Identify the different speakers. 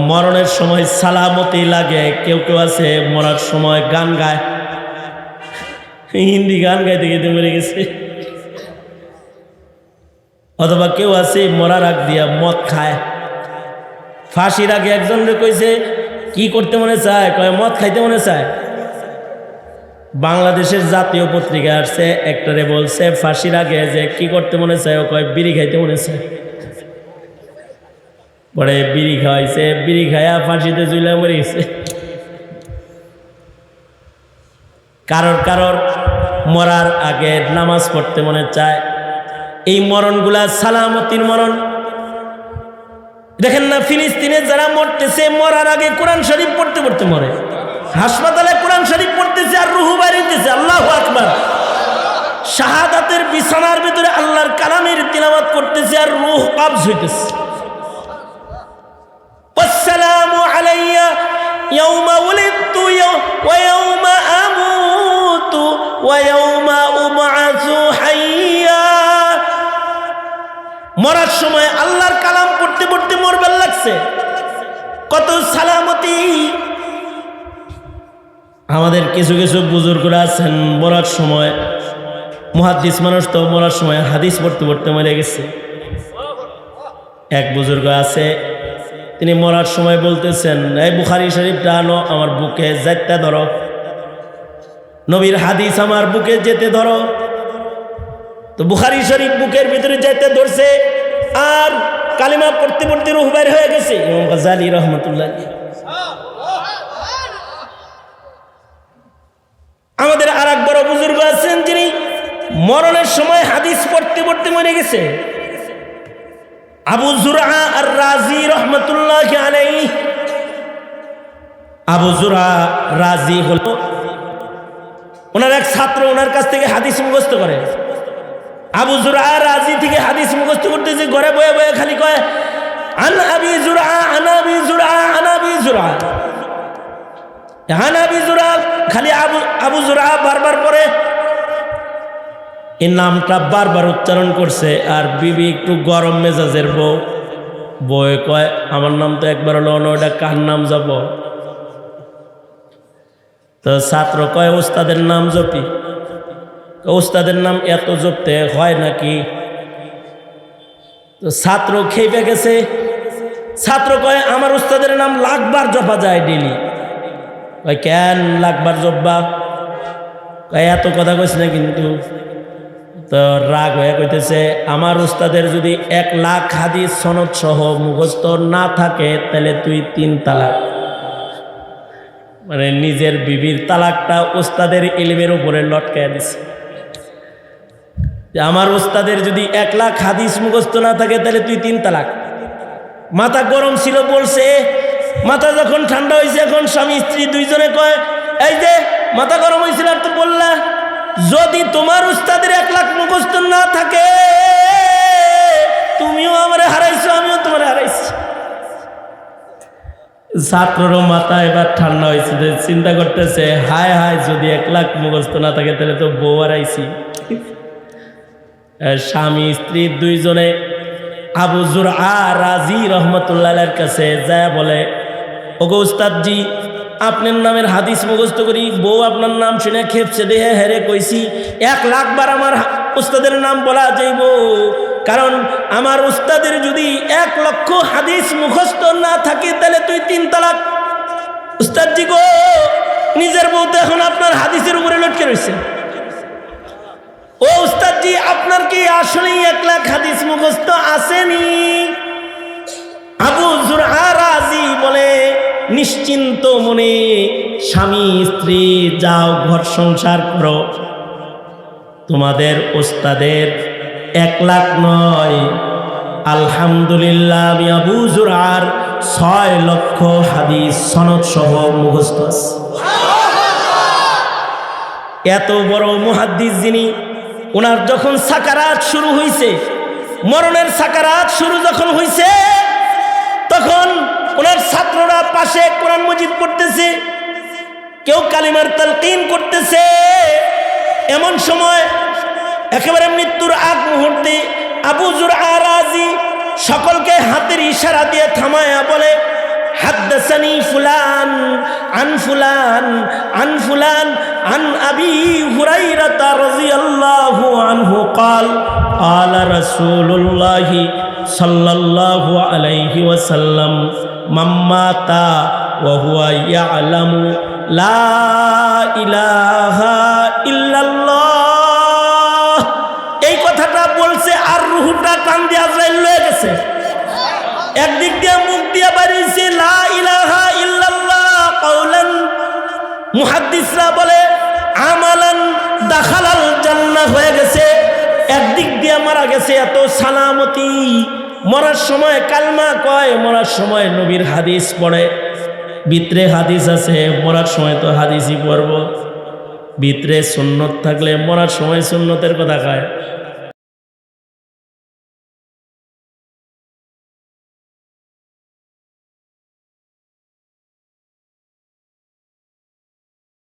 Speaker 1: মরণের সময় সালামতি লাগে। কেউ কেউ আছে মরার সময় গান গায়, হিন্দি গান গাইতে গাইতে মরে গেছে। অথবা কেউ আছে মরার আগ দিয়া মদ খায়। ফাঁসির আগে একজনকে কইছে কি করতে মনে চায়, কয় মদ খাইতে মনে চায়। বাংলাদেশের জাতীয় পত্রিকা আসছে, একটারে বলছে ফাঁসির আগে যে কি করতে মনে চায়, ও কয় বিড়ি খাইতে মনে চায়। পরে বিড়ি খাওয়াইছে, বিড়ি খাইয়া ফাঁসিতে ঝুলে মরে গেছে। কারোর কারোর মরার আগে নামাজ পড়তে মনে চায়। এই মরণগুলা সালামতির মরণ। দেখেন না ফিলিস্তিনে যারা মরতেছে মরার আগে কোরআন শরীফ পড়তে পড়তে মরে। হাসপাতালে কোরআন শরীফ পড়তেছে আর রুহু বাইরেছে। আল্লাহু আকবার। শাহাদাতের বিছানার ভিতরে আল্লাহর কালামের তিলাওয়াত করতেছে আর রূহ কবজ হইতেছে। আসসালামু আলাইয়া ইয়াউমা উলিদতু ওয়া ইয়াউমা আমুতু ওয়া ইয়াউমা উবআসু হাইয়া। মরার সময় আল্লাহর কালাম পড়তে পড়তে মরবার লাগছে। কত সালামতি। আমাদের কিছু কিছু বুজুর্গরা আছেন মরার সময়, মুহাদ্দিস মানুষ তো মরার সময় হাদিস পড়তে পড়তে মরে গেছে। এক বুজুর্গ আছে, তিনি মরার সময় বলতেছেন, এই বুখারী শরীফটা আনো, আমার বুকে যাইতে ধরো, নবীর হাদিস আমার বুকে যেতে ধরো। তো বুখারী শরীফ বুকের ভিতরে যাইতে ধরছে আর কালিমা পড়তে পড়তে রূহ বের হয়ে গেছে। ইমাম গাজ্জালী রাহমাতুল্লাহ। আমাদের আর এক বড় বুজুর্গ আছেন, যিনি মরণের সময় হাদিস পড়তে পড়তে মরে গেছে। আবু যুরআ আর রাজি রহমতুল্লাহি আলাইহি। আবু যুরআ রাজি হলো ওনার এক ছাত্র, ওনার কাছ থেকে হাদিস মুখস্থ করে। আবু যুরআ রাজি থেকে হাদিস মুখস্থ করতেছে, ঘরে বয়ে বয়ে খালি কয় আন আবি যুরআ আন আবি যুরআ আন আবি যুরআ আন আবি যুরআ, খালি আবু যুরআ বারবার পড়ে। এই নামটা বারবার উচ্চারণ করছে। আর বিবি একটু গরম মেজাজের বউ, বউয়ে কয় আমার নাম তো একবার হলো না, ওটা কার নাম যাব? তো ছাত্র কয় ওস্তাদের নাম জপি। ওস্তাদের নাম এত জপতে হয় নাকি? তো ছাত্র খেপে গেছে। ছাত্র কয় আমার ওস্তাদের নাম লাখবার জপা যায় ডেলি। কয় কেন লাখবার জপবা? কয় এত কথা কইস না কিন্তু। তো রাগ হয়ে কইতেছে, আমার উস্তাদের যদি 1,00,000 হাদিস সনদ সহ মুখস্থ না থাকে তাহলে তুই 3 তালাক। মানে নিজের বিবির তালাকটা উস্তাদের ইলমের উপরে লটকায় দিছে। আমার উস্তাদের যদি 1,00,000 হাদিস মুখস্থ না থাকে তাহলে তুই 3 তালাক। মাথা গরম ছিল বলছে, মাথা যখন ঠান্ডা হয়েছে এখন স্বামী স্ত্রী দুইজনে কয় এই যে মাথা গরম হয়েছিল আর তো বললা, যদি তোমার উস্তাদের 1,00,000 মুখস্থ না থাকে তুমিও আমারে হারাইছো, আমিও তোমার হারাইছি। ছাত্ররও মাথা এবার ঠান্ডা হয়েছে, চিন্তা করতেছে হায় হায় যদি 1,00,000 মুখস্থ না থাকে তাহলে তো বউ হারাইছি। স্বামী স্ত্রী দুইজনে আবু যুরআ রাজি রহমতুল্লাহের কাছে যায় বলে, ওগো উস্তাদজি আপনার নামের হাদিস মুখস্থ করি, বউ আপনার নাম শুনে খেপছে, দেহে হেরে কইছি 1,00,000 বার আমার উস্তাদের নাম বলা যাইব, কারণ আমার উস্তাদের যদি 1,00,000 হাদিস মুখস্থ না থাকে তাহলে তুই 3 তালাক। উস্তাদজি গো, নিজের বউ তো এখন আপনার হাদিসের উপরে লটকে রয়েছে। ও উস্তাদজি আপনার কি আসলেই 1,00,000 হাদিস মুখস্থ আসেনি? আবু যুরআ রাজি বলে, নিশ্চিন্ত মনে স্বামী স্ত্রী যাও ঘর সংসার করো, তোমাদের ওস্তাদের 1,00,000 নয়, আলহামদুলিল্লাহ আমি আবু যুরআর 6 লক্ষ হাদিস সনদ সহ মুখস্থ আছে। এত বড় মুহাদ্দিস যিনি, ওনার যখন সাকারাত শুরু হয়েছে, মরণের সাকারাত শুরু যখন হয়েছে, তখন ওনার ছাত্ররা পাশে কোরআন মজিদ পড়তেছে, কেউ কালিমার তালকিন করতেছে। এমন সময় একেবারে মৃত্যুর আগ মুহূর্তে আবু যুরআ রাজি সকলকে হাতের ইশারা দিয়ে থামায়া বলে, হাদ্দাসানি ফুলান আন ফুলান আন ফুলান আন আবি হুরায়রা রাদিয়াল্লাহু আনহু قال قال رسول الله صلى الله عليه وسلم من مات وهو يعلم لا إله إلا الله এই কথাটা বলছে আর রূহটা টান দিয়ে আজরাইল লয়ে গেছে একদিক দিয়ে মুখ দিয়ে বাড়িয়েছে লা ইলাহা ইল্লাল্লাহ কাওলান মুহাদ্দিসরা বলে আমালান দাখালাল জান্নাহ হয়ে গেছে একদিক দিয়ে মারা গেছে এত সালামতি মরার সময় কালমা কয় মরার সময় নবীর হাদিস পড়ে ভিতরে হাদিস আছে মরার সময় তো হাদিসই পড়ব ভিতরে সুন্নত থাকলে মরার সময় সুন্নতের কথা কয়